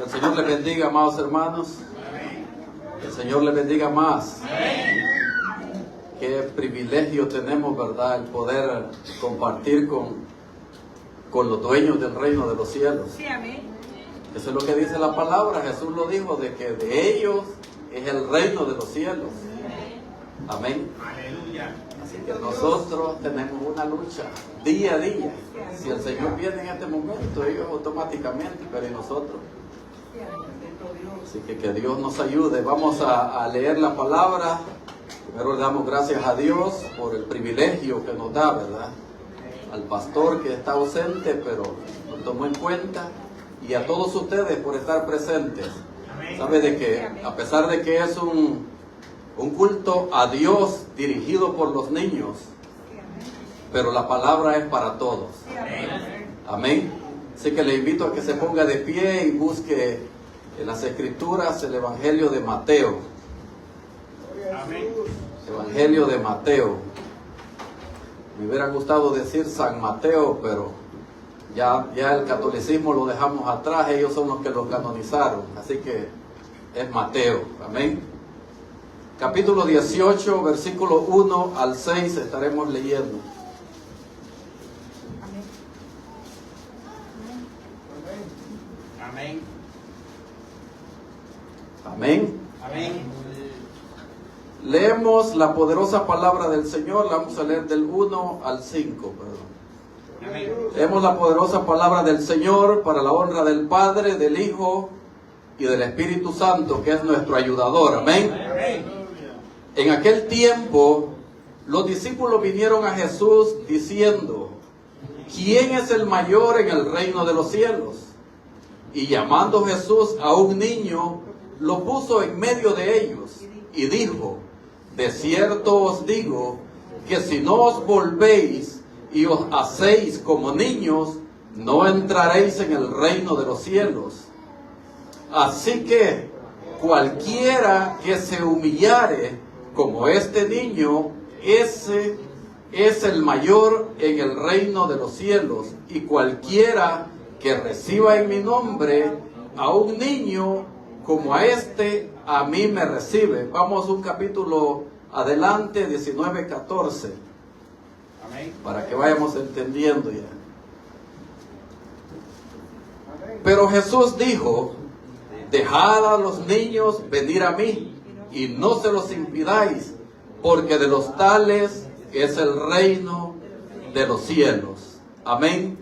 El Señor les bendiga, amados hermanos. El Señor les bendiga más. Qué privilegio tenemos, ¿verdad? El poder compartir con los dueños del reino de los cielos. Sí, amén. Eso es lo que dice la palabra. Jesús lo dijo, de que de ellos es el reino de los cielos. Amén. Aleluya. Así que nosotros tenemos una lucha día a día. Si el Señor viene en este momento, ellos automáticamente, pero ¿y nosotros? Así que Dios nos ayude. Vamos a leer la palabra. Primero le damos gracias a Dios por el privilegio que nos da, ¿verdad? Al pastor que está ausente, pero nos tomó en cuenta. Y a todos ustedes por estar presentes. Sabe de que, a pesar de que es un culto a Dios dirigido por los niños, pero la palabra es para todos. Amén. Así que le invito a que se ponga de pie y busque en las Escrituras el Evangelio de Mateo. Evangelio de Mateo. Me hubiera gustado decir San Mateo, pero ya el catolicismo lo dejamos atrás. Ellos son los que lo canonizaron. Así que es Mateo. Amén. Capítulo 18, versículo 1 al 6 estaremos leyendo. Amén. Amén. Amén. Leemos la poderosa palabra del Señor. La vamos a leer del 1 al 5. Perdón. Amén. Leemos la poderosa palabra del Señor para la honra del Padre, del Hijo y del Espíritu Santo, que es nuestro ayudador. Amén. Amén. En aquel tiempo, los discípulos vinieron a Jesús diciendo: ¿quién es el mayor en el reino de los cielos? Y llamando Jesús a un niño, lo puso en medio de ellos y dijo: de cierto os digo que si no os volvéis y os hacéis como niños, no entraréis en el reino de los cielos. Así que cualquiera que se humillare como este niño, ese es el mayor en el reino de los cielos. Y cualquiera que reciba en mi nombre a un niño como a este, a mí me recibe. Vamos un capítulo adelante, 19-14, Amén. para que vayamos entendiendo ya. Pero Jesús dijo: dejad a los niños venir a mí, y no se los impidáis, porque de los tales es el reino de los cielos. Amén.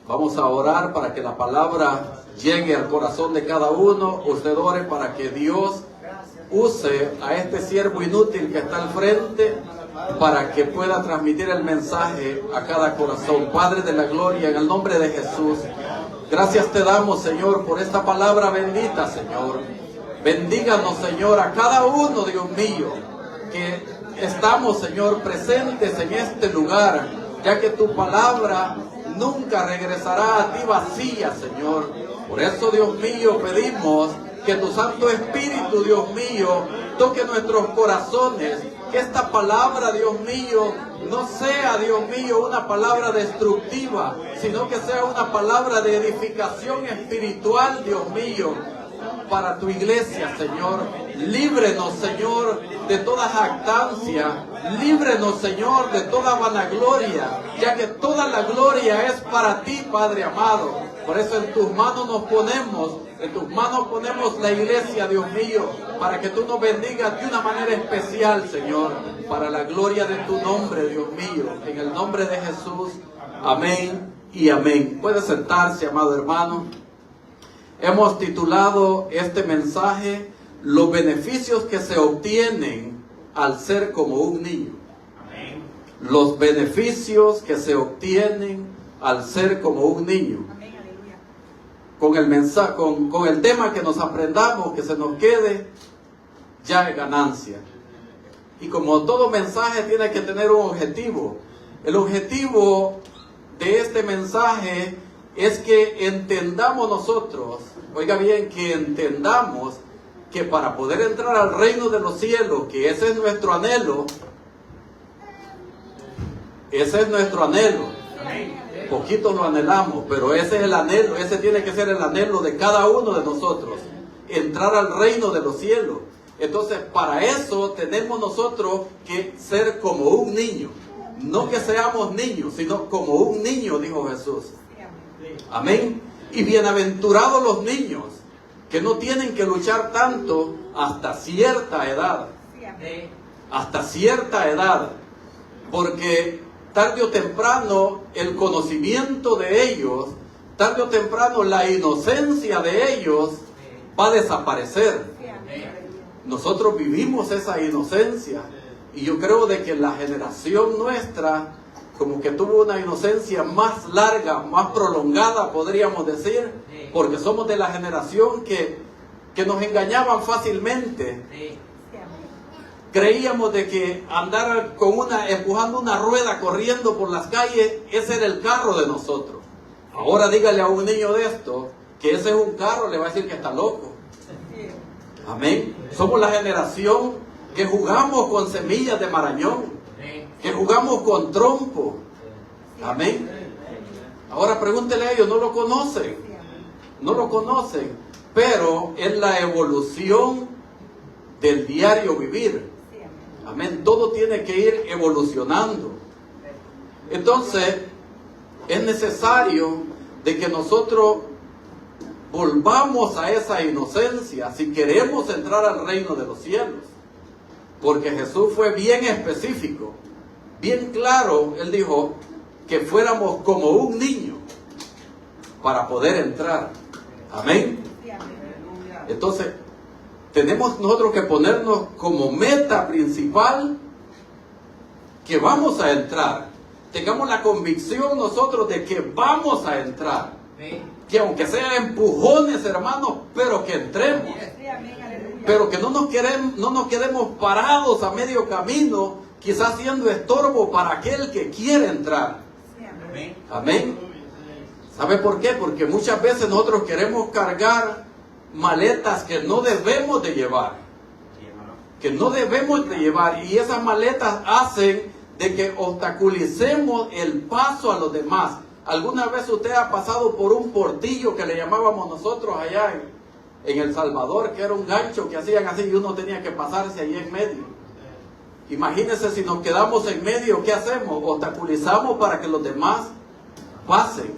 Vamos a orar para que la palabra llegue al corazón de cada uno. Usted ore para que Dios use a este siervo inútil que está al frente, para que pueda transmitir el mensaje a cada corazón. Padre de la gloria, en el nombre de Jesús, gracias te damos, Señor, por esta palabra bendita, Señor. Bendíganos, Señor, a cada uno, Dios mío, que estamos, Señor, presentes en este lugar, ya que tu palabra nunca regresará a ti vacía, Señor. Por eso, Dios mío, pedimos que tu Santo Espíritu, Dios mío, toque nuestros corazones. Que esta palabra, Dios mío, no sea, Dios mío, una palabra destructiva, sino que sea una palabra de edificación espiritual, Dios mío, para tu iglesia, Señor. Líbrenos, Señor, de toda jactancia. Líbrenos, Señor, de toda vanagloria, ya que toda la gloria es para ti, Padre amado. Por eso en tus manos nos ponemos. En tus manos ponemos la iglesia, Dios mío, para que tú nos bendigas de una manera especial, Señor, para la gloria de tu nombre, Dios mío. En el nombre de Jesús, amén y amén. Puede sentarse, amado hermano. Hemos titulado este mensaje: los beneficios que se obtienen al ser como un niño. Amén. Los beneficios que se obtienen al ser como un niño. Con el mensaje, con el tema que nos aprendamos, que se nos quede, ya es ganancia. Y como todo mensaje tiene que tener un objetivo. El objetivo de este mensaje es que entendamos nosotros, oiga bien, que entendamos que para poder entrar al reino de los cielos, que ese es nuestro anhelo, Amén. Poquito lo anhelamos, pero ese es el anhelo, ese tiene que ser el anhelo de cada uno de nosotros, entrar al reino de los cielos. Entonces, para eso tenemos nosotros que ser como un niño. No que seamos niños, sino como un niño, dijo Jesús. Amén. Y bienaventurados los niños, que no tienen que luchar tanto hasta cierta edad. Hasta cierta edad. Porque tarde o temprano el conocimiento de ellos, tarde o temprano la inocencia de ellos va a desaparecer. Nosotros vivimos esa inocencia y yo creo de que la generación nuestra como que tuvo una inocencia más larga, más prolongada, podríamos decir, porque somos de la generación que nos engañaban fácilmente. Creíamos de que andar empujando una rueda corriendo por las calles, ese era el carro de nosotros. Ahora dígale a un niño de esto que ese es un carro, le va a decir que está loco. Amén. Somos la generación que jugamos con semillas de marañón, que jugamos con trompo. Amén. Ahora pregúntele a ellos, no lo conocen. No lo conocen, pero es la evolución del diario vivir. Amén. Todo tiene que ir evolucionando. Entonces, es necesario de que nosotros volvamos a esa inocencia si queremos entrar al reino de los cielos. Porque Jesús fue bien específico, bien claro. Él dijo que fuéramos como un niño para poder entrar. Amén. Entonces, tenemos nosotros que ponernos como meta principal que vamos a entrar. Tengamos la convicción nosotros de que vamos a entrar. Que aunque sea empujones, hermanos, pero que entremos. Pero que no nos quedemos parados a medio camino, quizás siendo estorbo para aquel que quiere entrar. Amén. ¿Sabe por qué? Porque muchas veces nosotros queremos cargar maletas que no debemos de llevar. Que no debemos de llevar. Y esas maletas hacen de que obstaculicemos el paso a los demás. ¿Alguna vez usted ha pasado por un portillo que le llamábamos nosotros allá en El Salvador, que era un gancho que hacían así y uno tenía que pasarse ahí en medio? Imagínense si nos quedamos en medio, ¿qué hacemos? Obstaculizamos para que los demás pasen,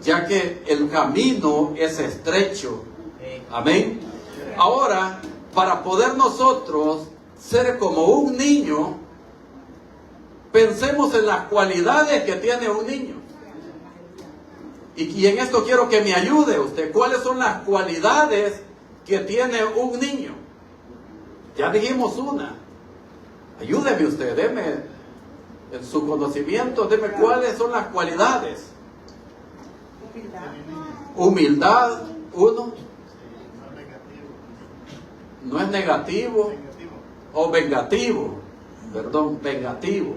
ya que el camino es estrecho. Amén. Ahora, para poder nosotros ser como un niño, pensemos en las cualidades que tiene un niño. Y en esto quiero que me ayude usted. ¿Cuáles son las cualidades que tiene un niño? Ya dijimos una. Ayúdeme usted, deme en su conocimiento, deme cuáles son las cualidades. Humildad, uno. No es negativo. O vengativo. Perdón, vengativo.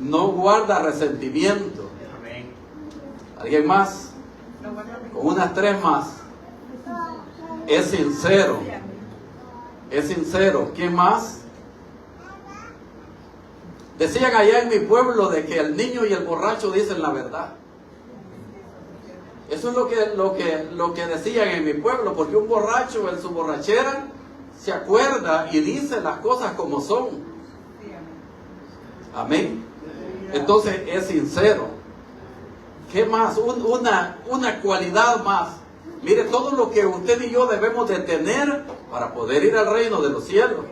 No guarda resentimiento. ¿Alguien más? Con unas 3 más. Es sincero. Es sincero. ¿Quién más? Decían allá en mi pueblo de que el niño y el borracho dicen la verdad. Eso es lo que decían en mi pueblo, porque un borracho en su borrachera se acuerda y dice las cosas como son. Amén. Entonces es sincero. ¿Qué más? Una cualidad más. Mire, todo lo que usted y yo debemos de tener para poder ir al reino de los cielos.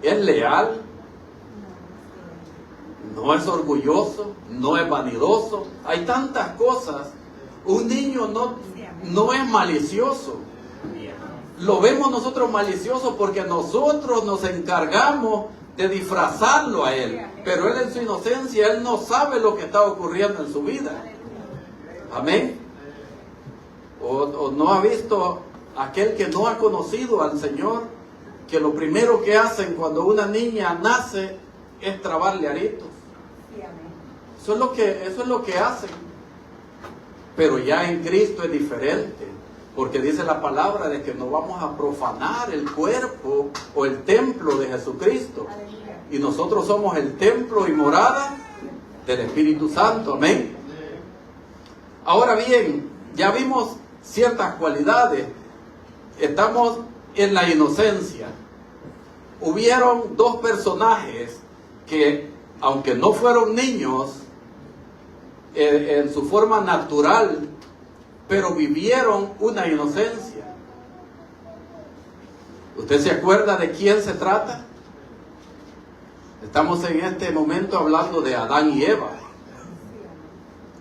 Es leal. No es orgulloso. No es vanidoso. Hay tantas cosas. Un niño no es malicioso. Lo vemos nosotros malicioso porque nosotros nos encargamos de disfrazarlo a él, pero él en su inocencia, él no sabe lo que está ocurriendo en su vida. Amén. O no ha visto aquel que no ha conocido al Señor, que lo primero que hacen cuando una niña nace es trabarle aritos. Eso es lo que hacen. Pero ya en Cristo es diferente. Porque dice la palabra de que no vamos a profanar el cuerpo o el templo de Jesucristo. Y nosotros somos el templo y morada del Espíritu Santo. Amén. Ahora bien, ya vimos ciertas cualidades. Estamos en la inocencia. Hubieron dos personajes que, aunque no fueron niños en su forma natural, pero vivieron una inocencia. ¿Usted se acuerda de quién se trata? Estamos en este momento hablando de Adán y Eva.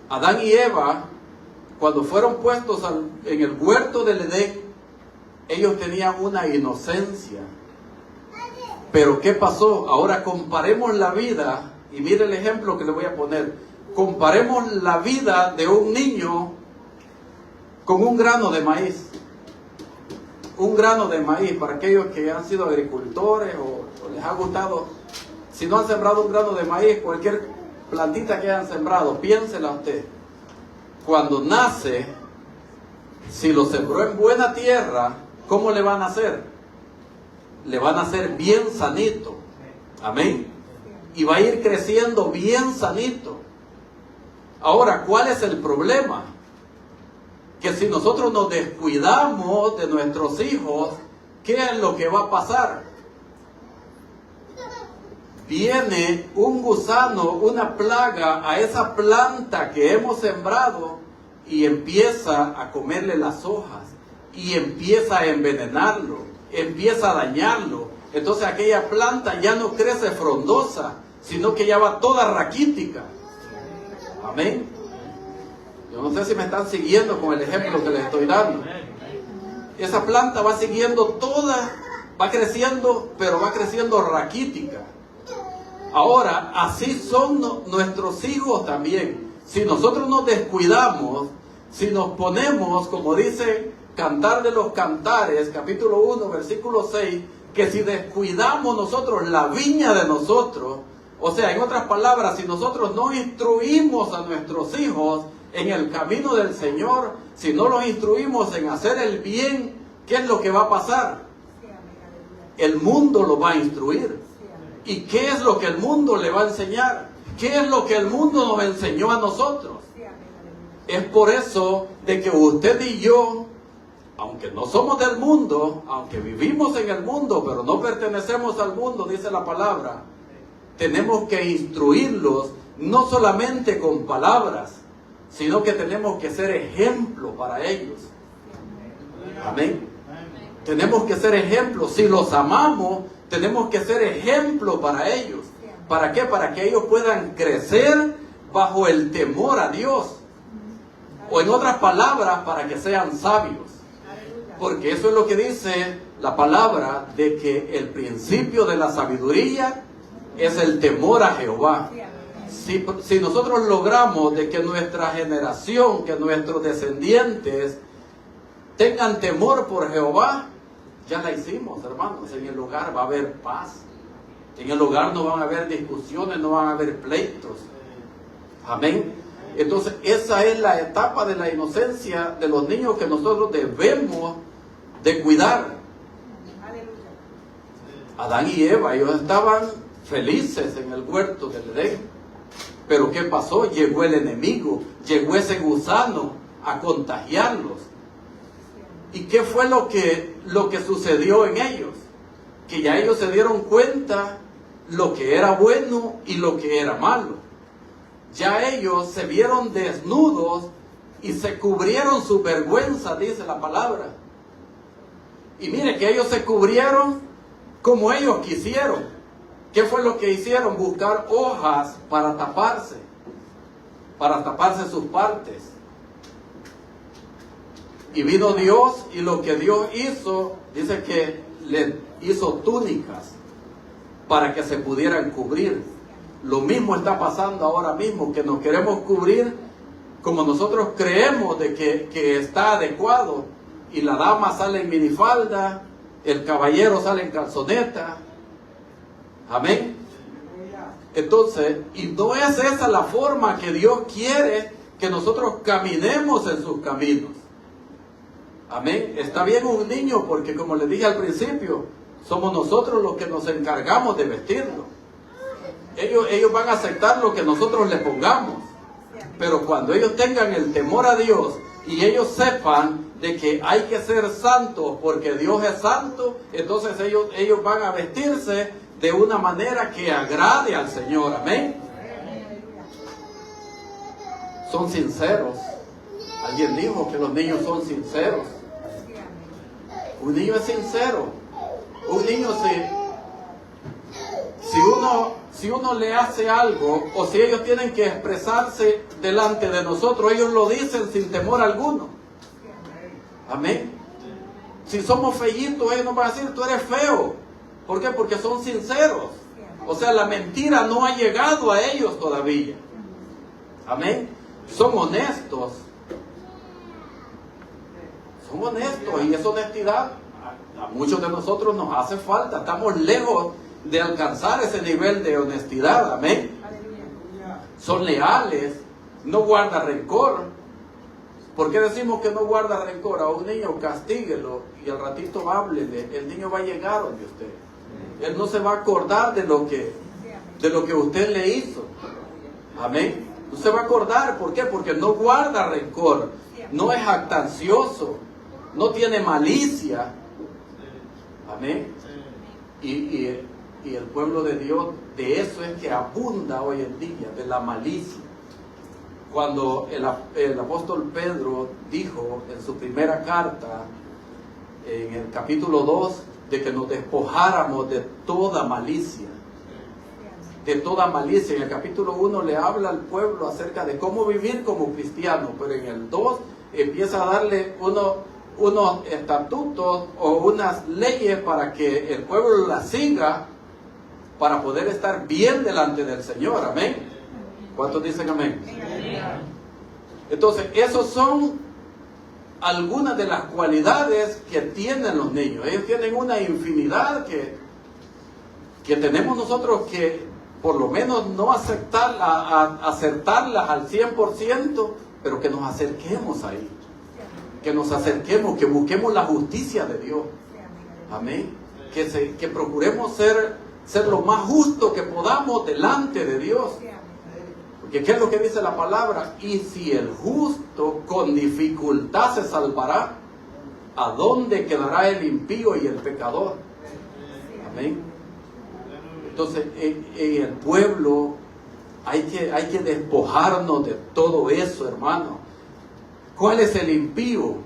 Adán y Eva, cuando fueron puestos en el huerto del Edén, ellos tenían una inocencia. Pero ¿qué pasó? Ahora comparemos la vida, y mire el ejemplo que le voy a poner. Comparemos la vida de un niño con un grano de maíz. Un grano de maíz, para aquellos que han sido agricultores o les ha gustado. Si no han sembrado un grano de maíz, cualquier plantita que hayan sembrado, piénsela usted. Cuando nace, si lo sembró en buena tierra, ¿cómo le van a hacer? Le van a hacer bien sanito. Amén. Y va a ir creciendo bien sanito. Ahora, ¿cuál es el problema? Que si nosotros nos descuidamos de nuestros hijos, ¿qué es lo que va a pasar? Viene un gusano, una plaga a esa planta que hemos sembrado y empieza a comerle las hojas y empieza a envenenarlo, empieza a dañarlo. Entonces aquella planta ya no crece frondosa, sino que ya va toda raquítica. Amén. Yo no sé si me están siguiendo con el ejemplo que les estoy dando. Esa planta va siguiendo toda, va creciendo, pero va creciendo raquítica. Ahora, así son nuestros hijos también. Si nosotros nos descuidamos, si nos ponemos, como dice Cantar de los Cantares, capítulo 1, versículo 6, que si descuidamos nosotros la viña de nosotros, o sea, en otras palabras, si nosotros no instruimos a nuestros hijos en el camino del Señor, si no los instruimos en hacer el bien, ¿qué es lo que va a pasar? El mundo lo va a instruir. ¿Y qué es lo que el mundo le va a enseñar? ¿Qué es lo que el mundo nos enseñó a nosotros? Es por eso de que usted y yo, aunque no somos del mundo, aunque vivimos en el mundo, pero no pertenecemos al mundo, dice la palabra, tenemos que instruirlos no solamente con palabras, sino que tenemos que ser ejemplo para ellos. Amén. Tenemos que ser ejemplo. Si los amamos, tenemos que ser ejemplo para ellos. ¿Para qué? Para que ellos puedan crecer bajo el temor a Dios. O en otras palabras, para que sean sabios. Porque eso es lo que dice la palabra, de que el principio de la sabiduría es el temor a Jehová. Si nosotros logramos de que nuestra generación, que nuestros descendientes tengan temor por Jehová, ya la hicimos, hermanos. En el hogar va a haber paz. En el hogar no van a haber discusiones, no van a haber pleitos. Amén. Entonces, esa es la etapa de la inocencia de los niños que nosotros debemos de cuidar. Adán y Eva, ellos estaban felices en el huerto del Edén. Pero ¿qué pasó? Llegó el enemigo, llegó ese gusano a contagiarlos. ¿Y qué fue lo que sucedió en ellos? Que ya ellos se dieron cuenta lo que era bueno y lo que era malo. Ya ellos se vieron desnudos y se cubrieron su vergüenza, dice la palabra. Y mire que ellos se cubrieron como ellos quisieron. ¿Qué fue lo que hicieron? Buscar hojas para taparse sus partes. Y vino Dios, y lo que Dios hizo, dice que le hizo túnicas para que se pudieran cubrir. Lo mismo está pasando ahora mismo, que nos queremos cubrir como nosotros creemos de que está adecuado. Y la dama sale en minifalda, el caballero sale en calzoneta. Amén. Entonces, y no es esa la forma que Dios quiere que nosotros caminemos en sus caminos. Amén. Está bien un niño porque, como les dije al principio, somos nosotros los que nos encargamos de vestirlo. Ellos van a aceptar lo que nosotros les pongamos. Pero cuando ellos tengan el temor a Dios y ellos sepan de que hay que ser santos porque Dios es santo, entonces ellos van a vestirse de una manera que agrade al Señor. Amén. Son sinceros. Alguien dijo que los niños son sinceros. Un niño es sincero. Un niño si uno le hace algo, o si ellos tienen que expresarse delante de nosotros, ellos lo dicen sin temor alguno. Amén. Si somos feitos, ellos nos van a decir, tú eres feo. ¿Por qué? Porque son sinceros. O sea, la mentira no ha llegado a ellos todavía. Amén. Son honestos. Son honestos, y esa honestidad a muchos de nosotros nos hace falta. Estamos lejos de alcanzar ese nivel de honestidad. Amén. Son leales, no guarda rencor. ¿Por qué decimos que no guarda rencor? A un niño castíguelo y al ratito háblele. El niño va a llegar donde usted. Él no se va a acordar de lo que usted le hizo. Amén. No se va a acordar. ¿Por qué? Porque no guarda rencor. No es jactancioso. No tiene malicia. Amén. Y el pueblo de Dios, de eso es que abunda hoy en día, de la malicia. Cuando el apóstol Pedro dijo en su primera carta, en el capítulo 2, de que nos despojáramos de toda malicia. De toda malicia. En el capítulo 1 le habla al pueblo acerca de cómo vivir como cristiano, pero en el 2 empieza a darle unos estatutos o unas leyes para que el pueblo las siga, para poder estar bien delante del Señor. Amén. ¿Cuántos dicen amén? Entonces, esos son algunas de las cualidades que tienen los niños. Ellos tienen una infinidad que tenemos nosotros que por lo menos no acertarlas al 100%, pero que nos acerquemos ahí. Que nos acerquemos, que busquemos la justicia de Dios. Amén. Que procuremos ser lo más justo que podamos delante de Dios. Porque ¿qué es lo que dice la palabra? Y si el justo con dificultad se salvará, ¿a dónde quedará el impío y el pecador? Amén. Entonces, en el pueblo hay que despojarnos de todo eso, hermano. ¿Cuál es el impío?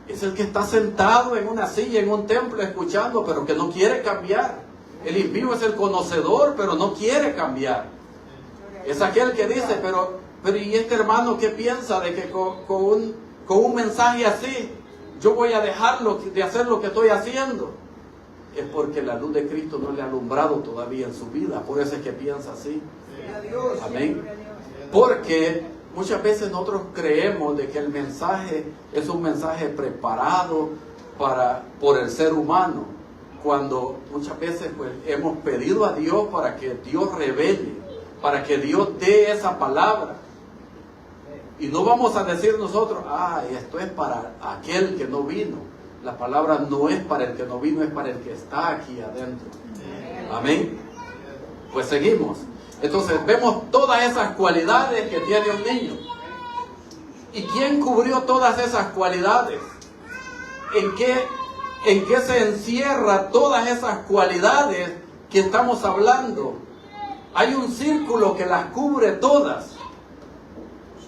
Es el que está sentado en una silla, en un templo, escuchando, pero que no quiere cambiar. El impío es el conocedor, pero no quiere cambiar. Es aquel que dice, pero ¿y este hermano qué piensa de que con un mensaje así yo voy a dejar de hacer lo que estoy haciendo? Es porque la luz de Cristo no le ha alumbrado todavía en su vida. Por eso es que piensa así. Amén. Porque muchas veces nosotros creemos de que el mensaje es un mensaje preparado por el ser humano, cuando muchas veces pues, hemos pedido a Dios para que Dios revele, para que Dios dé esa palabra. Y no vamos a decir nosotros, esto es para aquel que no vino. La palabra no es para el que no vino, es para el que está aquí adentro. Amén. Pues seguimos. Entonces vemos todas esas cualidades que tiene un niño. ¿Y quién cubrió todas esas cualidades? ¿En qué se encierra todas esas cualidades que estamos hablando? Hay un círculo que las cubre todas.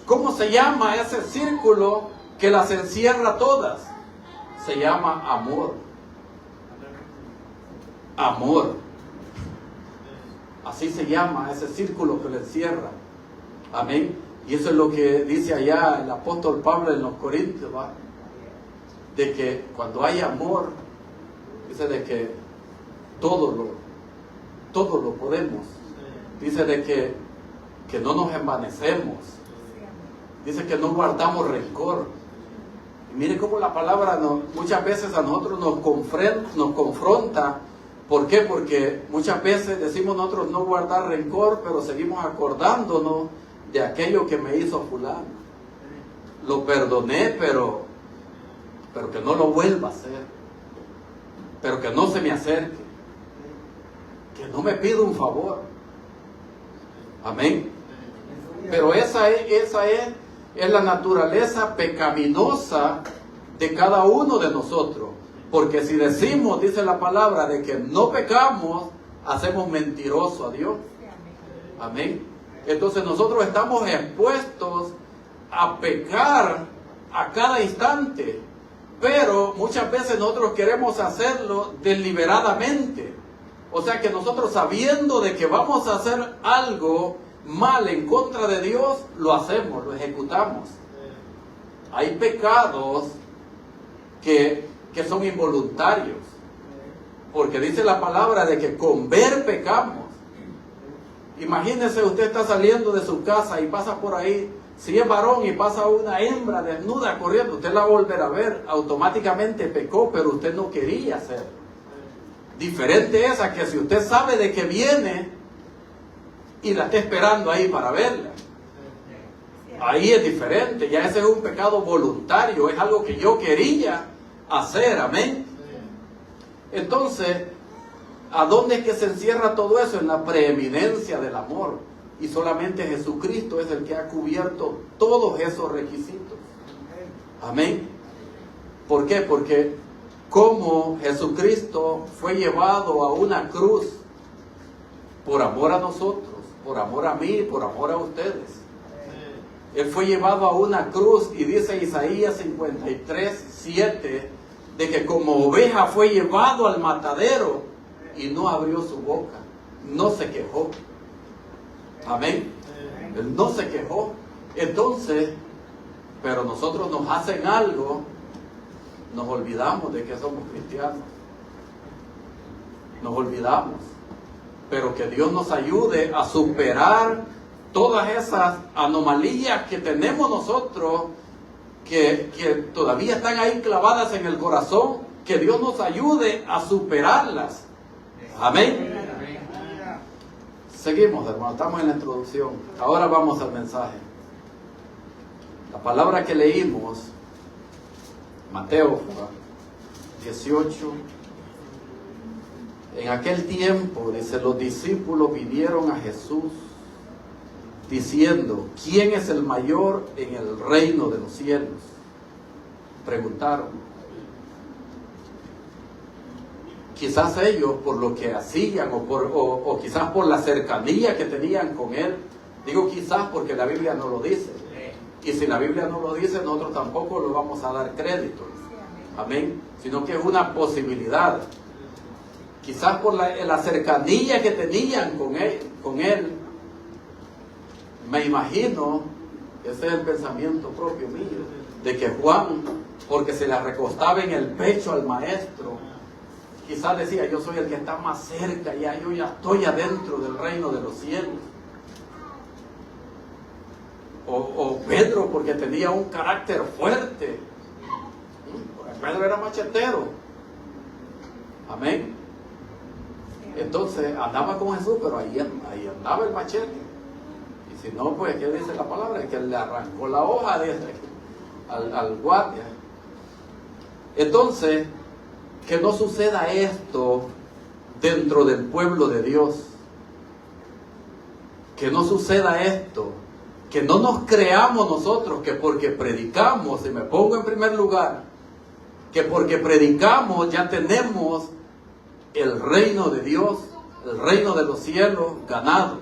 ¿Cómo se llama ese círculo que las encierra todas? Se llama amor. Amor. Así se llama ese círculo que lo encierra. Amén. Y eso es lo que dice allá el apóstol Pablo en los Corintios, ¿va? De que cuando hay amor, dice de que todo lo podemos. Dice de que no nos envanecemos. Dice que no guardamos rencor. Y mire cómo la palabra muchas veces a nosotros nos confronta. ¿Por qué? Porque muchas veces decimos nosotros no guardar rencor, pero seguimos acordándonos de aquello que me hizo fulano. Lo perdoné, pero pero que no lo vuelva a hacer, pero que no se me acerque, que no me pida un favor. Amén. Pero esa es la naturaleza pecaminosa de cada uno de nosotros. Porque si decimos, dice la palabra, de que no pecamos, hacemos mentiroso a Dios. Amén. Entonces nosotros estamos expuestos a pecar a cada instante. Pero muchas veces nosotros queremos hacerlo deliberadamente. O sea que nosotros, sabiendo de que vamos a hacer algo mal en contra de Dios, lo hacemos, lo ejecutamos. Hay pecados que son involuntarios, porque dice la palabra de que con ver pecamos. Imagínese, usted está saliendo de su casa y pasa por ahí, si es varón y pasa una hembra desnuda corriendo, usted la volverá a ver, automáticamente pecó, pero usted no quería hacerlo. Diferente es a que si usted sabe de que viene y la está esperando ahí para verla. Ahí es diferente, ya ese es un pecado voluntario, es algo que yo quería hacer, amén. Entonces, ¿a dónde es que se encierra todo eso? En la preeminencia del amor. Y solamente Jesucristo es el que ha cubierto todos esos requisitos. Amén. ¿Por qué? Porque como Jesucristo fue llevado a una cruz por amor a nosotros, por amor a mí, por amor a ustedes. Él fue llevado a una cruz y dice Isaías 53:7 de que como oveja fue llevado al matadero y no abrió su boca, no se quejó. Amén. Él no se quejó. Entonces, pero nosotros nos hacen algo, nos olvidamos de que somos cristianos. Nos olvidamos. Pero que Dios nos ayude a superar todas esas anomalías que tenemos nosotros, que todavía están ahí clavadas en el corazón, que Dios nos ayude a superarlas. Amén. Seguimos, hermano, estamos en la introducción. Ahora vamos al mensaje. La palabra que leímos, Mateo 18. En aquel tiempo, dice, los discípulos vinieron a Jesús diciendo, ¿quién es el mayor en el reino de los cielos? Preguntaron. Quizás ellos, por lo que hacían o quizás por la cercanía que tenían con Él. Digo quizás porque la Biblia no lo dice. Y si la Biblia no lo dice, nosotros tampoco lo vamos a dar crédito. Amén. Sino que es una posibilidad. Quizás por la cercanía que tenían con él. Me imagino, ese es el pensamiento propio mío, de que Juan, porque se le recostaba en el pecho al maestro, quizás decía, yo soy el que está más cerca, yo ya estoy adentro del reino de los cielos. O Pedro, porque tenía un carácter fuerte. Pedro era machetero. Amén. Entonces andaba con Jesús, pero ahí andaba el machete. Y si no, pues, ¿qué dice la palabra? Que le arrancó la hoja al guardia. Entonces, que no suceda esto dentro del pueblo de Dios. Que no suceda esto. Que no nos creamos nosotros que porque predicamos, y me pongo en primer lugar, que porque predicamos ya tenemos el reino de Dios, el reino de los cielos ganado.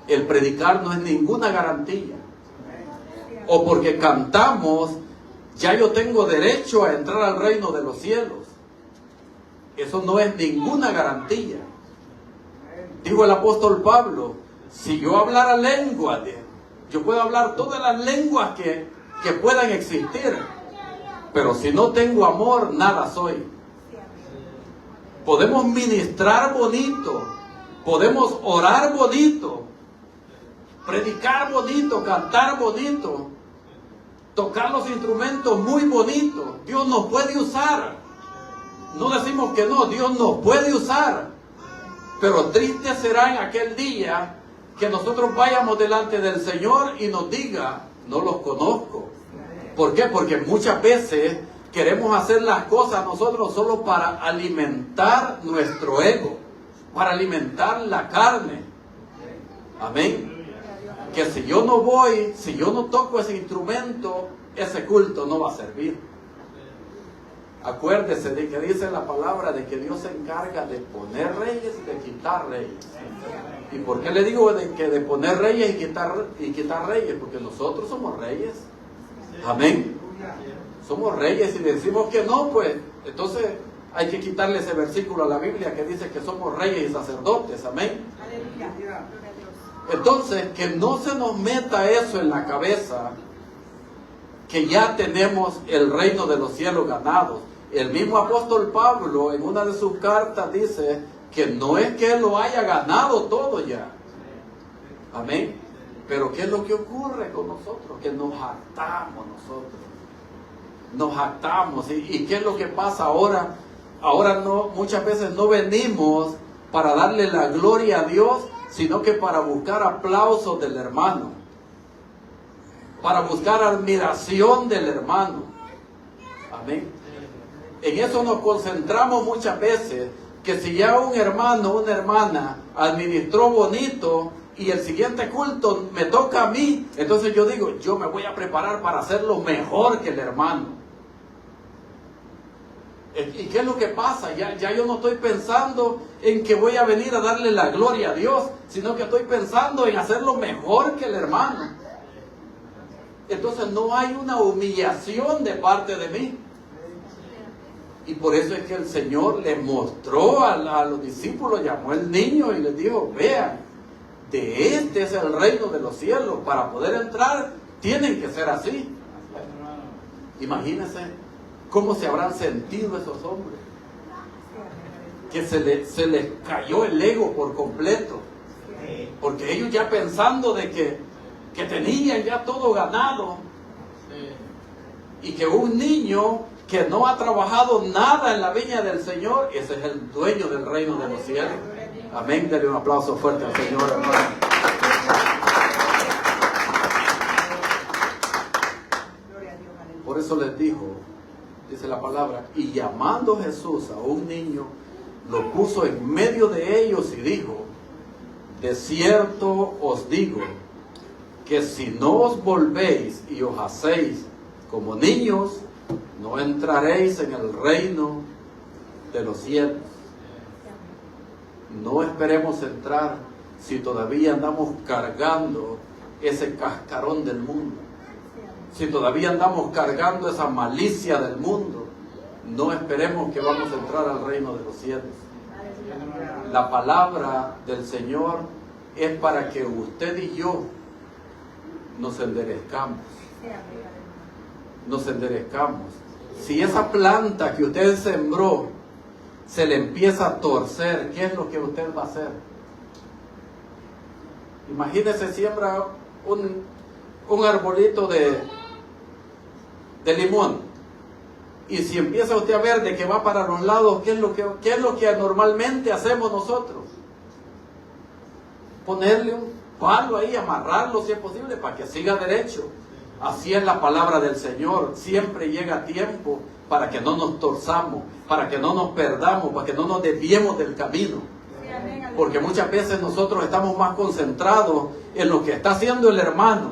El predicar no es ninguna garantía. O porque cantamos, ya yo tengo derecho a entrar al reino de los cielos. Eso no es ninguna garantía. Dijo el apóstol Pablo, si yo hablara lenguas, yo puedo hablar todas las lenguas que puedan existir, pero si no tengo amor, nada soy. Podemos ministrar bonito, podemos orar bonito, predicar bonito, cantar bonito, tocar los instrumentos muy bonitos. Dios nos puede usar. No decimos que no, Dios nos puede usar. Pero triste será en aquel día que nosotros vayamos delante del Señor y nos diga, no los conozco. ¿Por qué? Porque muchas veces queremos hacer las cosas nosotros solo para alimentar nuestro ego, para alimentar la carne. Amén. Que si yo no voy, si yo no toco ese instrumento, ese culto no va a servir. Acuérdese de que dice la palabra de que Dios se encarga de poner reyes y de quitar reyes. ¿Y por qué le digo de poner reyes y quitar reyes? Porque nosotros somos reyes. Amén. Somos reyes y decimos que no, pues entonces hay que quitarle ese versículo a la Biblia que dice que somos reyes y sacerdotes. Amén. Entonces, que no se nos meta eso en la cabeza, que ya tenemos el reino de los cielos ganados. El mismo apóstol Pablo en una de sus cartas dice que no es que él lo haya ganado todo ya. Amén. Pero ¿qué es lo que ocurre con nosotros? Que nos jactamos nosotros. Nos jactamos. ¿Y qué es lo que pasa ahora? Ahora no, muchas veces no venimos para darle la gloria a Dios, sino que para buscar aplausos del hermano, para buscar admiración del hermano. Amén. En eso nos concentramos muchas veces, que si ya un hermano o una hermana administró bonito y el siguiente culto me toca a mí, entonces yo digo, yo me voy a preparar para hacerlo mejor que el hermano. ¿Y qué es lo que pasa? Ya yo no estoy pensando en que voy a venir a darle la gloria a Dios, sino que estoy pensando en hacerlo mejor que el hermano. Entonces no hay una humillación de parte de mí. Y por eso es que el Señor le mostró a los discípulos, llamó al niño y les dijo, vean, de este es el reino de los cielos. Para poder entrar tienen que ser así. Imagínense cómo se habrán sentido esos hombres, que se les cayó el ego por completo, porque ellos ya pensando de que tenían ya todo ganado, y que un niño que no ha trabajado nada en la viña del Señor, ese es el dueño del reino de los cielos. Amén. Denle un aplauso fuerte al Señor, hermano. Por eso les dijo, dice la palabra, y llamando Jesús a un niño, lo puso en medio de ellos y dijo, de cierto os digo, que si no os volvéis y os hacéis como niños, no entraréis en el reino de los cielos. No esperemos entrar si todavía andamos cargando ese cascarón del mundo. Si todavía andamos cargando esa malicia del mundo, no esperemos que vamos a entrar al reino de los cielos. La palabra del Señor es para que usted y yo nos enderezcamos. Nos enderezcamos. Si esa planta que usted sembró se le empieza a torcer, ¿qué es lo que usted va a hacer? Imagínese, siembra un arbolito de limón, y si empieza usted a ver de que va para los lados, ¿qué es lo que normalmente hacemos nosotros? Ponerle un palo ahí, amarrarlo si es posible para que siga derecho. Así es la palabra del Señor. Siempre llega tiempo para que no nos torzamos, para que no nos perdamos, para que no nos desviemos del camino. Porque muchas veces nosotros estamos más concentrados en lo que está haciendo el hermano,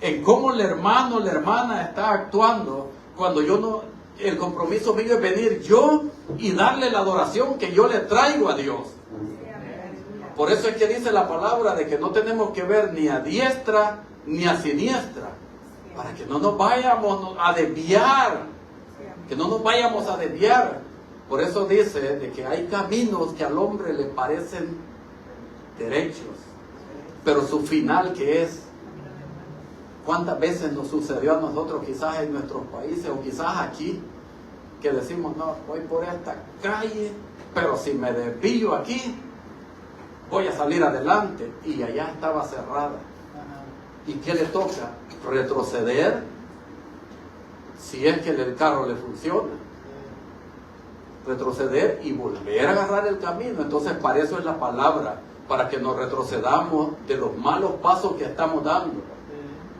en cómo el hermano, la hermana está actuando, cuando yo no, el compromiso mío es venir yo y darle la adoración que yo le traigo a Dios. Por eso es que dice la palabra de que no tenemos que ver ni a diestra ni a siniestra, para que no nos vayamos a desviar, que no nos vayamos a desviar. Por eso dice de que hay caminos que al hombre le parecen derechos, pero su final, ¿qué es? ¿Cuántas veces nos sucedió a nosotros, quizás en nuestros países o quizás aquí, que decimos, no, voy por esta calle, pero si me desvío aquí, voy a salir adelante, y allá estaba cerrada? ¿Y qué le toca? Retroceder, si es que el carro le funciona. Retroceder y volver a agarrar el camino. Entonces para eso es la palabra, para que nos retrocedamos de los malos pasos que estamos dando.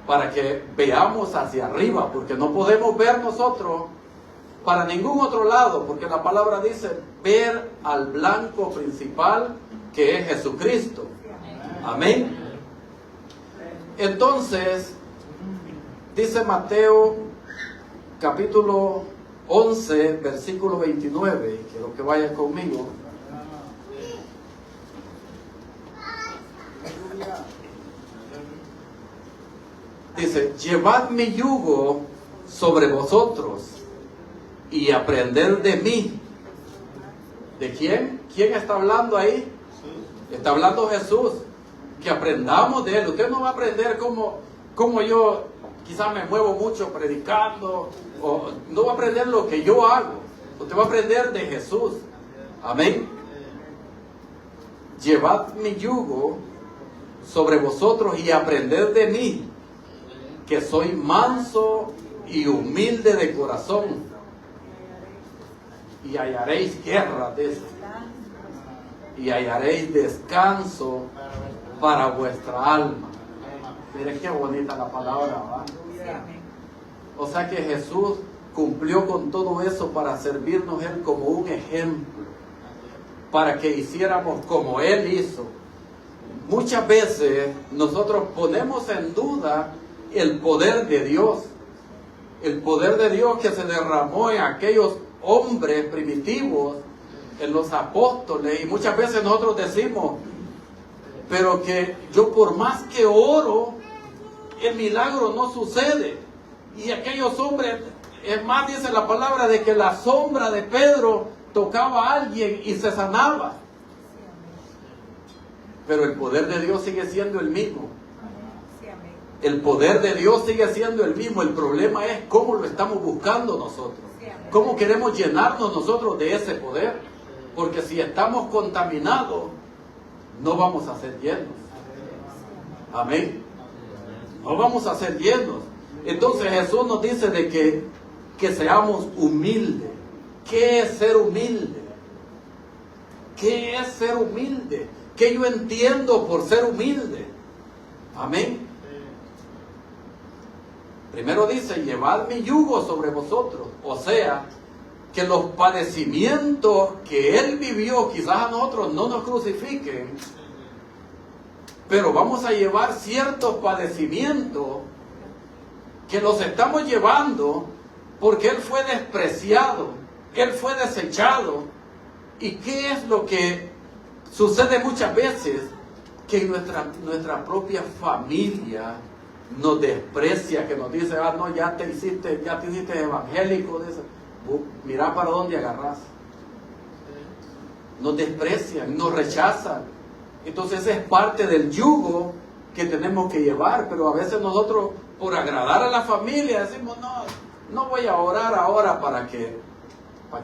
para que veamos hacia arriba, porque no podemos ver nosotros para ningún otro lado, porque la palabra dice ver al blanco principal que es Jesucristo. Amén. Entonces, dice Mateo capítulo 11, versículo 29, quiero que vayan conmigo. Dice, llevad mi yugo sobre vosotros y aprended de mí. ¿De quién? ¿Quién está hablando ahí? Está hablando Jesús. Que aprendamos de Él. Usted no va a aprender como yo quizás me muevo mucho predicando. O no va a aprender lo que yo hago. Usted va a aprender de Jesús. Amén. Llevad mi yugo sobre vosotros y aprended de mí, que soy manso y humilde de corazón, y hallaréis guerra, y hallaréis descanso para vuestra alma. Mire qué bonita la palabra, ¿va? O sea que Jesús cumplió con todo eso para servirnos Él como un ejemplo, para que hiciéramos como Él hizo. Muchas veces nosotros ponemos en duda el poder de Dios. El poder de Dios que se derramó en aquellos hombres primitivos, en los apóstoles. Y muchas veces nosotros decimos, pero que yo por más que oro, el milagro no sucede. Y aquellos hombres, es más, dice la palabra de que la sombra de Pedro tocaba a alguien y se sanaba. Pero el poder de Dios sigue siendo el mismo. El poder de Dios sigue siendo el mismo. El problema es cómo lo estamos buscando nosotros. Cómo queremos llenarnos nosotros de ese poder. Porque si estamos contaminados, no vamos a ser llenos. Amén. No vamos a ser llenos. Entonces Jesús nos dice de que seamos humildes. ¿Qué es ser humilde? ¿Qué es ser humilde? ¿Qué yo entiendo por ser humilde? Amén. Primero dice, llevad mi yugo sobre vosotros. O sea, que los padecimientos que Él vivió, quizás a nosotros no nos crucifiquen, pero vamos a llevar ciertos padecimientos que los estamos llevando porque Él fue despreciado, Él fue desechado. ¿Y qué es lo que sucede muchas veces? Que nuestra propia familia nos desprecia, que nos dice, no, ya te hiciste evangélico, mira para dónde agarras. Nos desprecian, nos rechazan. Entonces esa es parte del yugo que tenemos que llevar, pero a veces nosotros, por agradar a la familia, decimos, no voy a orar ahora para que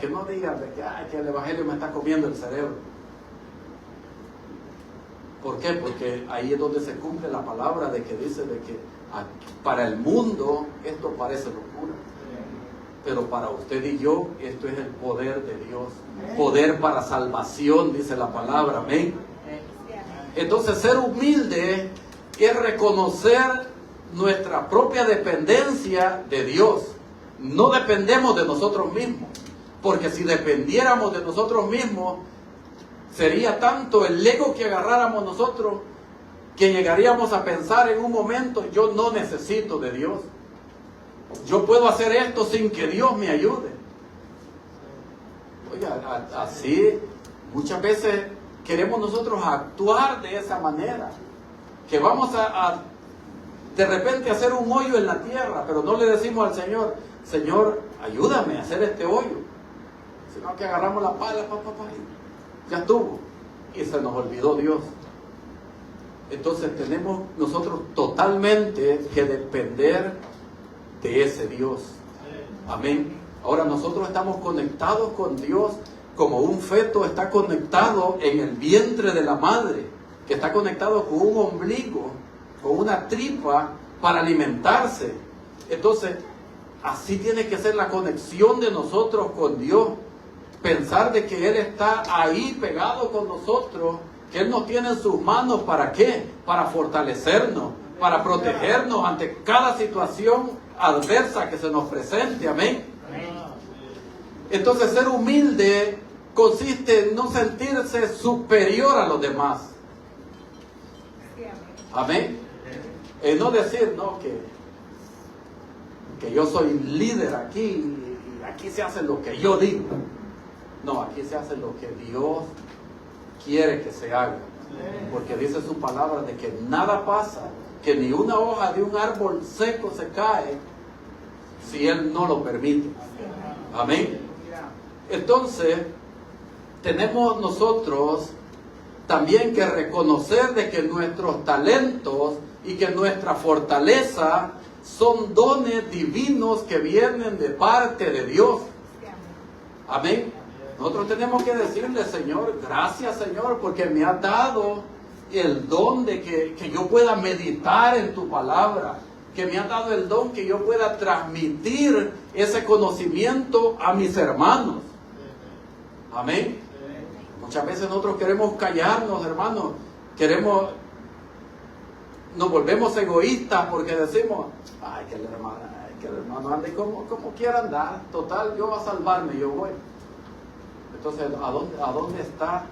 no digan de que el evangelio me está comiendo el cerebro. ¿Por qué? Porque ahí es donde se cumple la palabra de que dice de que para el mundo esto parece locura, pero para usted y yo esto es el poder de Dios, poder para salvación, dice la palabra. Amén. Entonces ser humilde es reconocer nuestra propia dependencia de Dios. No dependemos de nosotros mismos, porque si dependiéramos de nosotros mismos, sería tanto el ego que agarráramos nosotros que llegaríamos a pensar en un momento, yo no necesito de Dios. Yo puedo hacer esto sin que Dios me ayude. Oiga, así muchas veces queremos nosotros actuar de esa manera, que vamos a de repente hacer un hoyo en la tierra, pero no le decimos al Señor, Señor, ayúdame a hacer este hoyo, sino que agarramos la pala, ya estuvo, y se nos olvidó Dios. Entonces tenemos nosotros totalmente que depender de ese Dios. Amén. Ahora nosotros estamos conectados con Dios como un feto está conectado en el vientre de la madre, que está conectado con un ombligo, con una tripa para alimentarse. Entonces, así tiene que ser la conexión de nosotros con Dios. Pensar de que Él está ahí pegado con nosotros, que Él nos tiene en sus manos, ¿para qué? Para fortalecernos, para protegernos ante cada situación adversa que se nos presente. Amén. Entonces, ser humilde consiste en no sentirse superior a los demás. Amén. En no decir, no, que yo soy líder aquí y aquí se hace lo que yo digo. No, aquí se hace lo que Dios quiere que se haga. Porque dice su palabra de que nada pasa, que ni una hoja de un árbol seco se cae si Él no lo permite. Amén. Entonces, tenemos nosotros también que reconocer de que nuestros talentos y que nuestra fortaleza son dones divinos que vienen de parte de Dios. Amén. Nosotros tenemos que decirle, Señor, gracias, Señor, porque me has dado el don de que yo pueda meditar en tu palabra, que me has dado el don que yo pueda transmitir ese conocimiento a mis hermanos. Amén. Muchas veces nosotros queremos callarnos, hermanos, nos volvemos egoístas porque decimos, ay, que el hermano ande como quiera andar, total, yo voy a salvarme, yo voy. Entonces, ¿a dónde está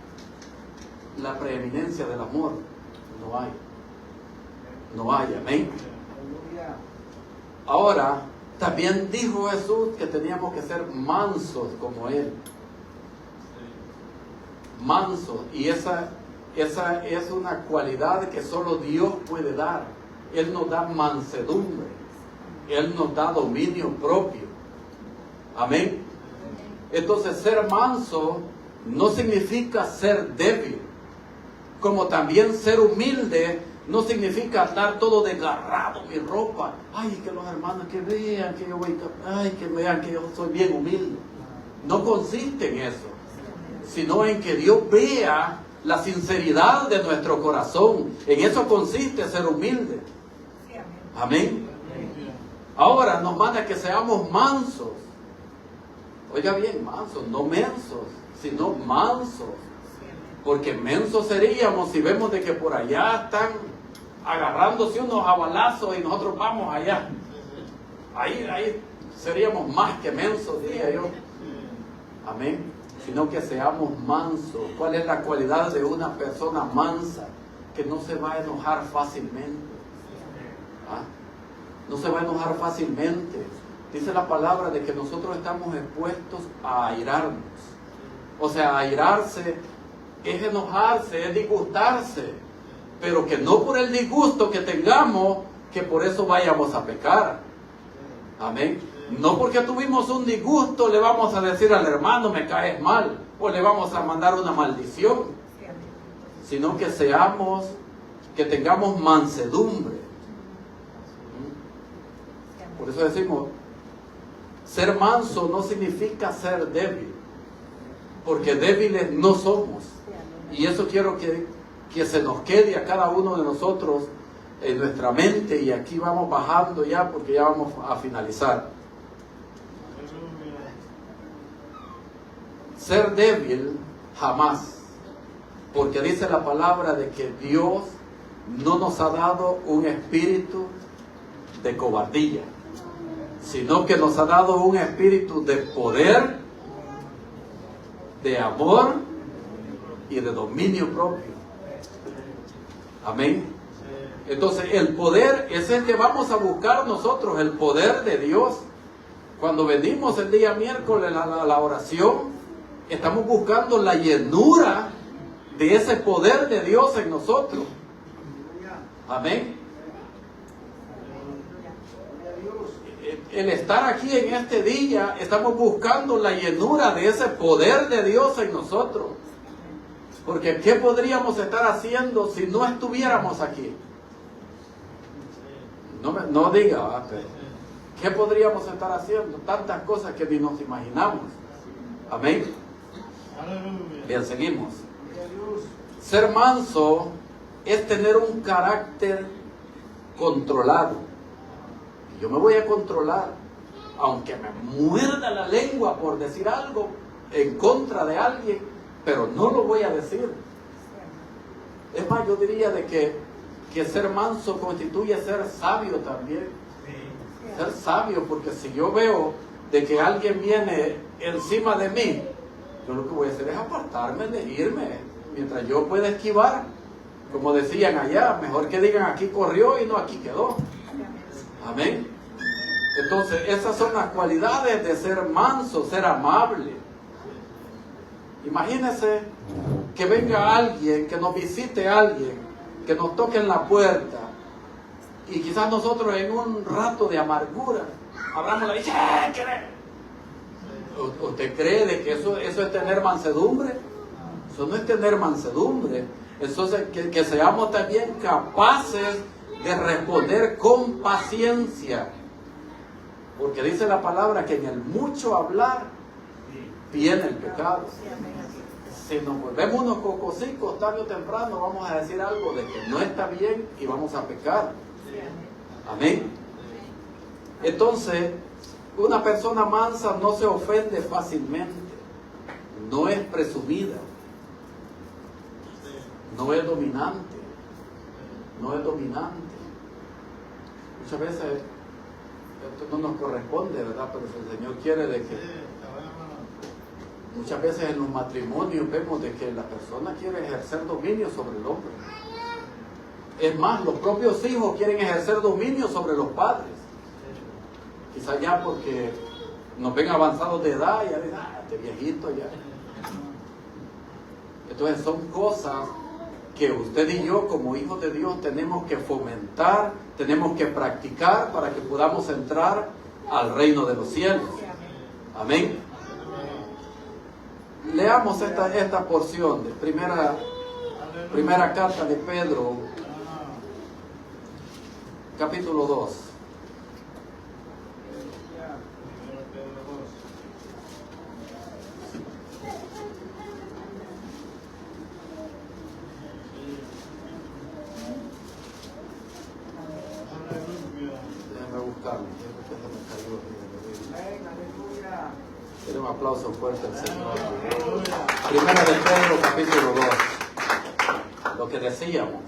la preeminencia del amor? No hay, amén. Ahora, también dijo Jesús que teníamos que ser mansos como Él. Mansos, y esa es una cualidad que solo Dios puede dar. Él nos da mansedumbre, Él nos da dominio propio. Amén. Entonces, ser manso no significa ser débil, como también ser humilde no significa estar todo desgarrado mi ropa. Ay, que los hermanos que vean que yo voy, ay, que vean que yo soy bien humilde. No consiste en eso, sino en que Dios vea la sinceridad de nuestro corazón. En eso consiste ser humilde. Amén. Ahora nos manda que seamos mansos. Oiga bien, mansos, no mensos, sino mansos. Porque mensos seríamos si vemos de que por allá están agarrándose unos a balazos y nosotros vamos allá. Ahí seríamos más que mensos, diría yo. Amén. Sino que seamos mansos. ¿Cuál es la cualidad de una persona mansa? Que no se va a enojar fácilmente. ¿Ah? No se va a enojar fácilmente. Dice la palabra de que nosotros estamos expuestos a airarnos. O sea, airarse es enojarse, es disgustarse. Pero que no por el disgusto que tengamos, que por eso vayamos a pecar. Amén. No porque tuvimos un disgusto le vamos a decir al hermano me caes mal, o le vamos a mandar una maldición, sino que tengamos mansedumbre. Por eso decimos, ser manso no significa ser débil, porque débiles no somos. Y eso quiero que se nos quede a cada uno de nosotros en nuestra mente, y aquí vamos bajando ya porque ya vamos a finalizar. Ser débil jamás, porque dice la palabra de que Dios no nos ha dado un espíritu de cobardía, sino que nos ha dado un espíritu de poder, de amor y de dominio propio. Amén. Entonces el poder es el que vamos a buscar nosotros, el poder de Dios. Cuando venimos el día miércoles a la oración, estamos buscando la llenura de ese poder de Dios en nosotros. Amén. El estar aquí en este día, estamos buscando la llenura de ese poder de Dios en nosotros. Porque ¿qué podríamos estar haciendo si no estuviéramos aquí? No diga, pero ¿qué podríamos estar haciendo? Tantas cosas que ni nos imaginamos. Amén. Bien, seguimos. Ser manso es tener un carácter controlado. Yo me voy a controlar, aunque me muerda la lengua por decir algo en contra de alguien, pero no lo voy a decir. Es más, yo diría de que que ser manso constituye ser sabio también. Ser sabio, porque si yo veo de que alguien viene encima de mí, yo lo que voy a hacer es apartarme, de irme, mientras yo pueda esquivar. Como decían allá, mejor que digan aquí corrió y no aquí quedó. Amén. Entonces, esas son las cualidades de ser manso, ser amable. Imagínense que venga alguien, que nos visite alguien, que nos toque en la puerta, y quizás nosotros en un rato de amargura abramos la dicha. ¿Usted cree de que eso es tener mansedumbre? Eso no es tener mansedumbre. Eso es que seamos también capaces de responder con paciencia. Porque dice la palabra que en el mucho hablar viene el pecado. Si nos volvemos unos cocosicos tarde o temprano, vamos a decir algo de que no está bien y vamos a pecar. Amén. Entonces, una persona mansa no se ofende fácilmente, no es presumida, no es dominante, Muchas veces esto no nos corresponde, ¿verdad? Pero si el Señor quiere de que muchas veces en los matrimonios vemos de que la persona quiere ejercer dominio sobre el hombre. Es más, los propios hijos quieren ejercer dominio sobre los padres. Quizás ya porque nos ven avanzados de edad y ya dicen, este viejito ya. Entonces son cosas que usted y yo como hijos de Dios tenemos que fomentar, tenemos que practicar para que podamos entrar al reino de los cielos. Amén. Leamos esta porción de primera carta de Pedro, capítulo 2. Déjame buscarlo. Denle un aplauso fuerte al Señor. Primera de Pedro, capítulo 2. Lo que decíamos.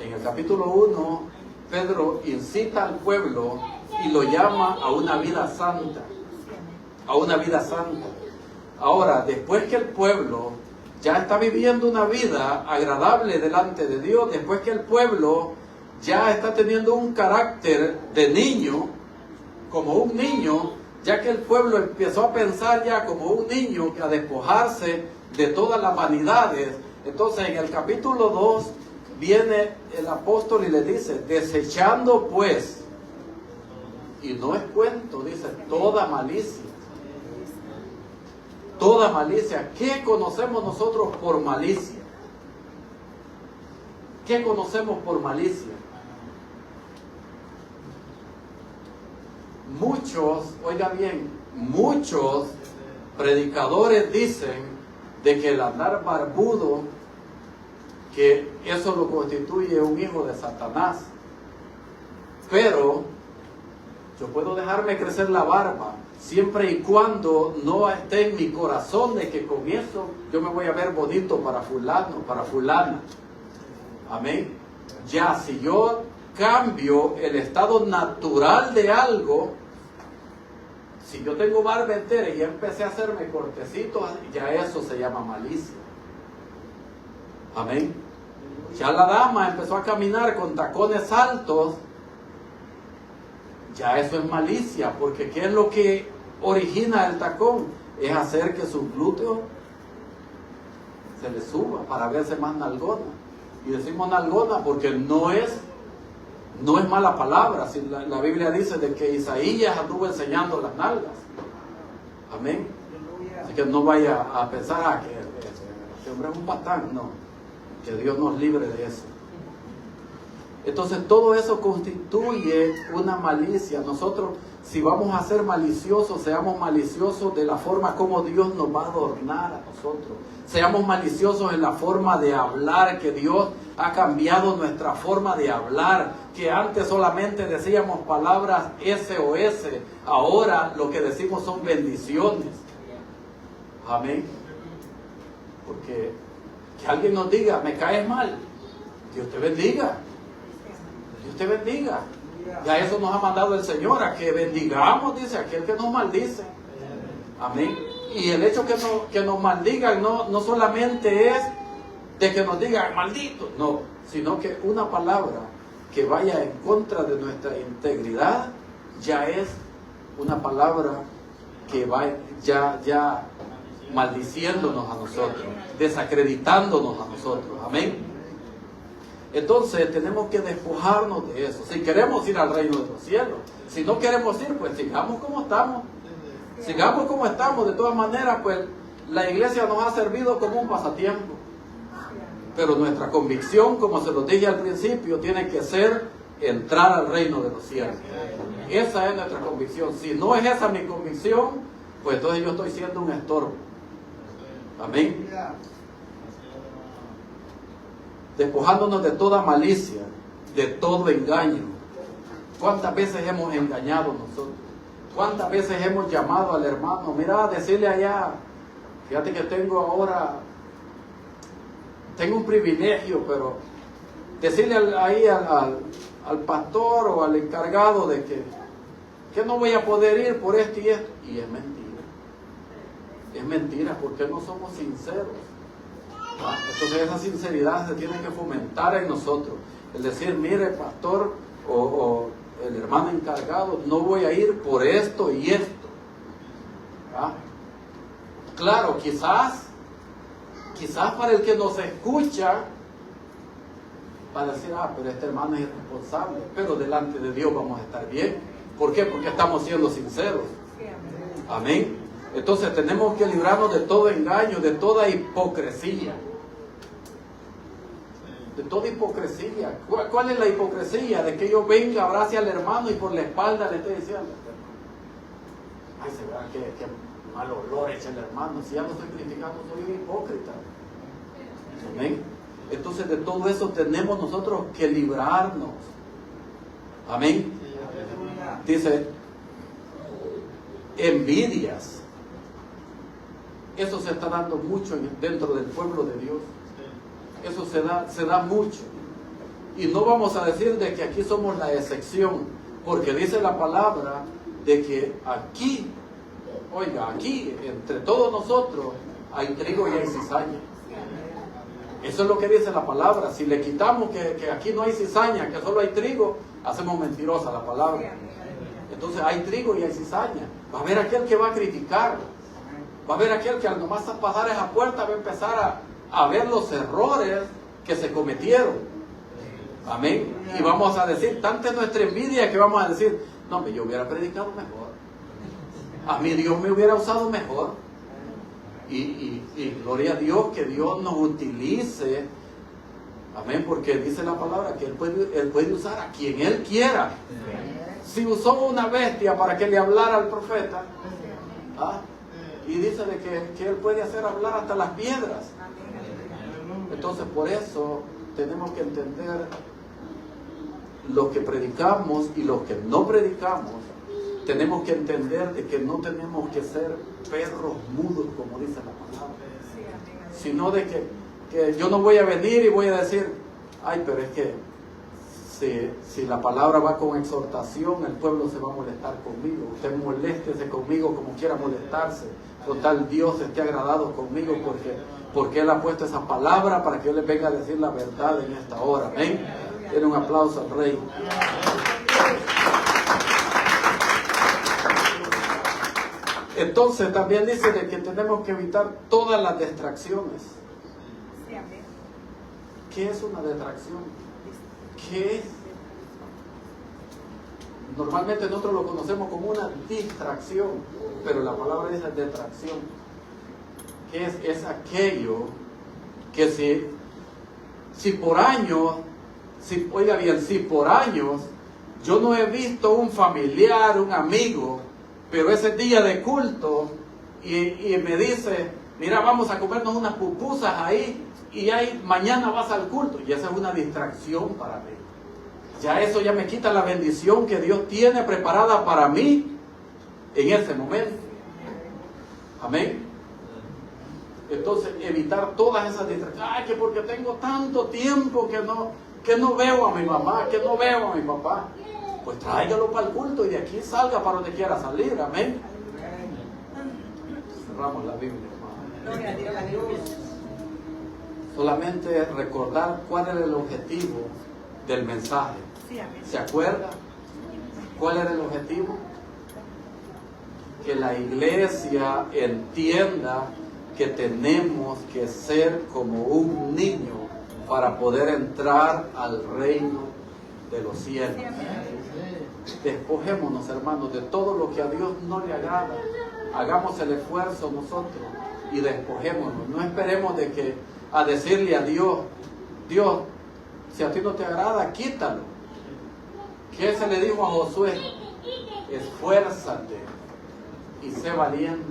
En el capítulo 1, Pedro incita al pueblo y lo llama a una vida santa. A una vida santa. Ahora, después que el pueblo ya está viviendo una vida agradable delante de Dios, después que el pueblo ya está teniendo un carácter de niño, como un niño, ya que el pueblo empezó a pensar ya como un niño, a despojarse de todas las vanidades. Entonces en el capítulo 2 viene el apóstol y le dice, desechando pues, y no es cuento, dice, toda malicia. Toda malicia. ¿Qué conocemos nosotros por malicia? ¿Qué conocemos por malicia? Muchos, oiga bien, muchos predicadores dicen de que el andar barbudo, que eso lo constituye un hijo de Satanás. Pero yo puedo dejarme crecer la barba siempre y cuando no esté en mi corazón de que con eso yo me voy a ver bonito para fulano, para fulana. Amén. Ya, si yo cambio el estado natural de algo, si yo tengo barba entera y ya empecé a hacerme cortecitos, ya eso se llama malicia. Amén. Ya la dama empezó a caminar con tacones altos, ya eso es malicia, porque ¿qué es lo que origina el tacón? Es hacer que sus glúteos se les suba para verse más nalgona. Y decimos nalgona porque no es mala palabra. Si la Biblia dice de que Isaías anduvo enseñando las nalgas. Amén. Así que no vaya a pensar que este hombre es un patán. No, que Dios nos libre de eso. Entonces todo eso constituye una malicia. Nosotros, si vamos a ser maliciosos, seamos maliciosos de la forma como Dios nos va a adornar a nosotros. Seamos maliciosos en la forma de hablar, que Dios ha cambiado nuestra forma de hablar, que antes solamente decíamos palabras SOS, ahora lo que decimos son bendiciones. Amén. Porque que alguien nos diga, me caes mal, Dios te bendiga. Dios te bendiga. Ya eso nos ha mandado el Señor, a que bendigamos, dice, aquel que nos maldice. Amén. Y el hecho que nos maldigan no solamente es de que nos digan maldito, no, sino que una palabra que vaya en contra de nuestra integridad ya es una palabra que va ya maldiciéndonos a nosotros, desacreditándonos a nosotros. Amén. Entonces tenemos que despojarnos de eso. Si queremos ir al reino de los cielos, si no queremos ir, pues sigamos como estamos. Sigamos como estamos. De todas maneras, pues la iglesia nos ha servido como un pasatiempo. Pero nuestra convicción, como se los dije al principio, tiene que ser entrar al reino de los cielos. Esa es nuestra convicción. Si no es esa mi convicción, pues entonces yo estoy siendo un estorbo. Amén. Despojándonos de toda malicia, de todo engaño. ¿Cuántas veces hemos engañado nosotros? ¿Cuántas veces hemos llamado al hermano? Mira, decirle allá, fíjate que tengo un privilegio, pero decirle ahí al pastor o al encargado de que no voy a poder ir por esto y esto. Y es mentira. Es mentira, porque no somos sinceros. Entonces esa sinceridad se tiene que fomentar en nosotros. El decir, mire, pastor o el hermano encargado, no voy a ir por esto y esto. Claro, quizás para el que nos escucha va a decir, pero este hermano es irresponsable, pero delante de Dios vamos a estar bien. ¿Por qué? Porque estamos siendo sinceros. Amén. Entonces tenemos que librarnos de todo engaño, de toda hipocresía. De toda hipocresía. ¿Cuál es la hipocresía? De que yo venga, abrace al hermano y por la espalda le esté diciendo, ay, se verá que mal olor echa el hermano. Si ya no estoy criticando, soy un hipócrita. Amén. Entonces de todo eso tenemos nosotros que librarnos. Amén. Dice, envidias. Eso se está dando mucho dentro del pueblo de Dios. Eso se da mucho. Y no vamos a decir de que aquí somos la excepción, porque dice la palabra de que aquí, entre todos nosotros, hay trigo y hay cizaña. Eso es lo que dice la palabra. Si le quitamos que aquí no hay cizaña, que solo hay trigo, hacemos mentirosa la palabra. Entonces hay trigo y hay cizaña. Va a haber aquel que va a criticar. Va a haber aquel que al nomás pasar esa puerta va a empezar a ver los errores que se cometieron. Amén. Y vamos a decir, tanta es nuestra envidia que vamos a decir, no, yo hubiera predicado mejor. A mí Dios me hubiera usado mejor. Y gloria a Dios, que Dios nos utilice. Amén, porque dice la palabra que Él puede usar a quien Él quiera. Si usó una bestia para que le hablara al profeta, y dice de que Él puede hacer hablar hasta las piedras. Entonces por eso tenemos que entender los que predicamos y los que no predicamos. Tenemos que entender de que no tenemos que ser perros mudos, como dice la palabra, sino de que yo no voy a venir y voy a decir, ay, pero es que si la palabra va con exhortación, el pueblo se va a molestar conmigo. Usted moléstese conmigo como quiera molestarse. Total, Dios esté agradado conmigo porque Él ha puesto esa palabra para que yo les venga a decir la verdad en esta hora. Amén. Denle un aplauso al Rey. Entonces también dice de que tenemos que evitar todas las distracciones. ¿Qué es una distracción? ¿Qué es? Normalmente nosotros lo conocemos como una distracción, pero la palabra dice distracción. ¿Qué es? Es aquello que si por años, oiga bien, si por años yo no he visto un familiar, un amigo, pero ese día de culto y me dice, mira, vamos a comernos unas pupusas ahí y mañana vas al culto, y esa es una distracción para mí. Ya eso ya me quita la bendición que Dios tiene preparada para mí en ese momento. Amén. Entonces evitar todas esas distracciones. Ay, que porque tengo tanto tiempo que no. que no veo a mi mamá, que no veo a mi papá. Pues tráigalo para el culto y de aquí salga para donde quiera salir. Amén. Cerramos la Biblia, hermano. Solamente recordar cuál era el objetivo del mensaje. ¿Se acuerda? ¿Cuál era el objetivo? Que la iglesia entienda que tenemos que ser como un niño para poder entrar al reino de los cielos. Despojémonos, hermanos, de todo lo que a Dios no le agrada. Hagamos el esfuerzo nosotros y despojémonos. No esperemos de que a decirle a Dios, Dios, si a ti no te agrada, quítalo. ¿Qué se le dijo a Josué? Esfuérzate y sé valiente.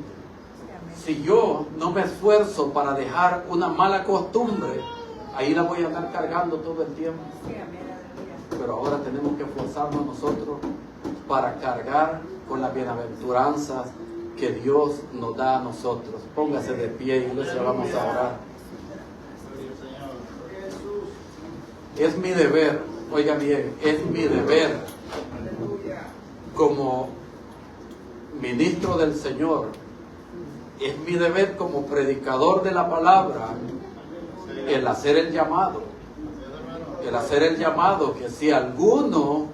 Si yo no me esfuerzo para dejar una mala costumbre, ahí la voy a andar cargando todo el tiempo. Pero ahora tenemos que esforzarnos nosotros para cargar con las bienaventuranzas que Dios nos da a nosotros. Póngase de pie, iglesia, vamos a orar. Es mi deber, oiga bien, es mi deber como ministro del Señor, es mi deber como predicador de la palabra, el hacer el llamado, que si alguno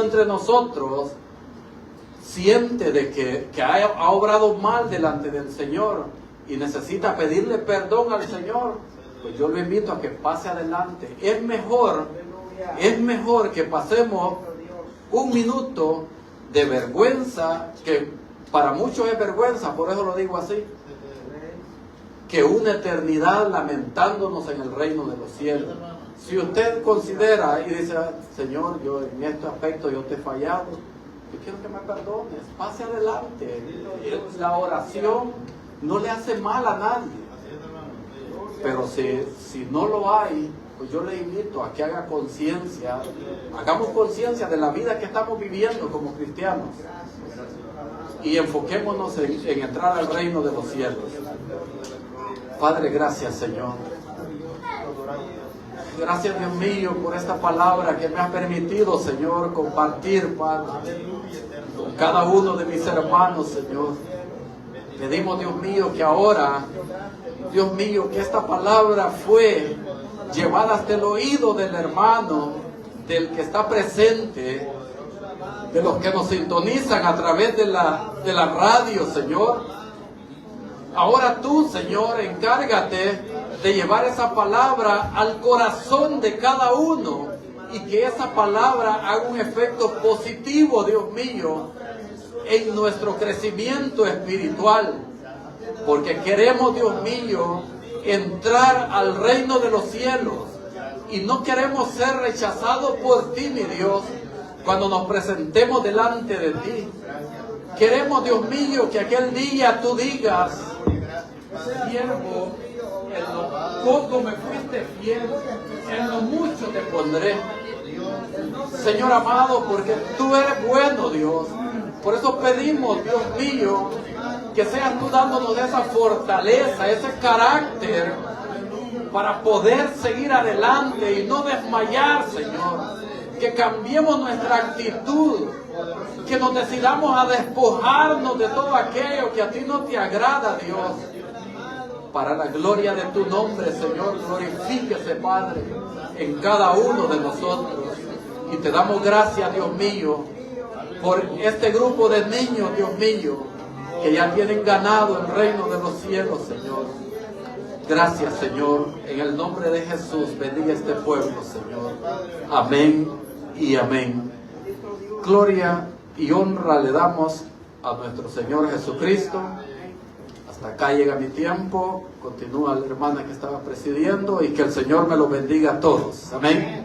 entre nosotros siente de que ha obrado mal delante del Señor y necesita pedirle perdón al Señor, pues yo lo invito a que pase adelante. Es mejor que pasemos un minuto de vergüenza, que para muchos es vergüenza, por eso lo digo así, que una eternidad lamentándonos en el reino de los cielos. Si usted considera y dice, Señor, yo en este aspecto yo te he fallado, yo quiero que me perdones, pase adelante. La oración no le hace mal a nadie. Pero si no lo hay, pues yo le invito a que haga conciencia, hagamos conciencia de la vida que estamos viviendo como cristianos y enfoquémonos en entrar al reino de los cielos. Padre, gracias, Señor. Gracias, Dios mío, por esta palabra que me has permitido, Señor, compartir, Padre, con cada uno de mis hermanos, Señor. Pedimos, Dios mío, que ahora, Dios mío, que esta palabra fue llevada hasta el oído del hermano, del que está presente, de los que nos sintonizan a través de la radio, Señor. Ahora tú, Señor, encárgate de llevar esa palabra al corazón de cada uno y que esa palabra haga un efecto positivo, Dios mío, en nuestro crecimiento espiritual, porque queremos, Dios mío, entrar al reino de los cielos y no queremos ser rechazados por ti, mi Dios, cuando nos presentemos delante de ti. Queremos, Dios mío, que aquel día tú digas, siervo, en lo poco me fuiste fiel, en lo mucho te pondré. Señor amado, porque tú eres bueno, Dios. Por eso pedimos, Dios mío, que seas tú dándonos esa fortaleza, ese carácter para poder seguir adelante y no desmayar, Señor. Que cambiemos nuestra actitud, que nos decidamos a despojarnos de todo aquello que a ti no te agrada, Dios. Para la gloria de tu nombre, Señor, glorifíquese, Padre, en cada uno de nosotros. Y te damos gracias, Dios mío, por este grupo de niños, Dios mío, que ya tienen ganado el reino de los cielos, Señor. Gracias, Señor. En el nombre de Jesús, bendiga este pueblo, Señor. Amén y amén. Gloria y honra le damos a nuestro Señor Jesucristo. Hasta acá llega mi tiempo. Continúa la hermana que estaba presidiendo y que el Señor me lo bendiga a todos. Amén.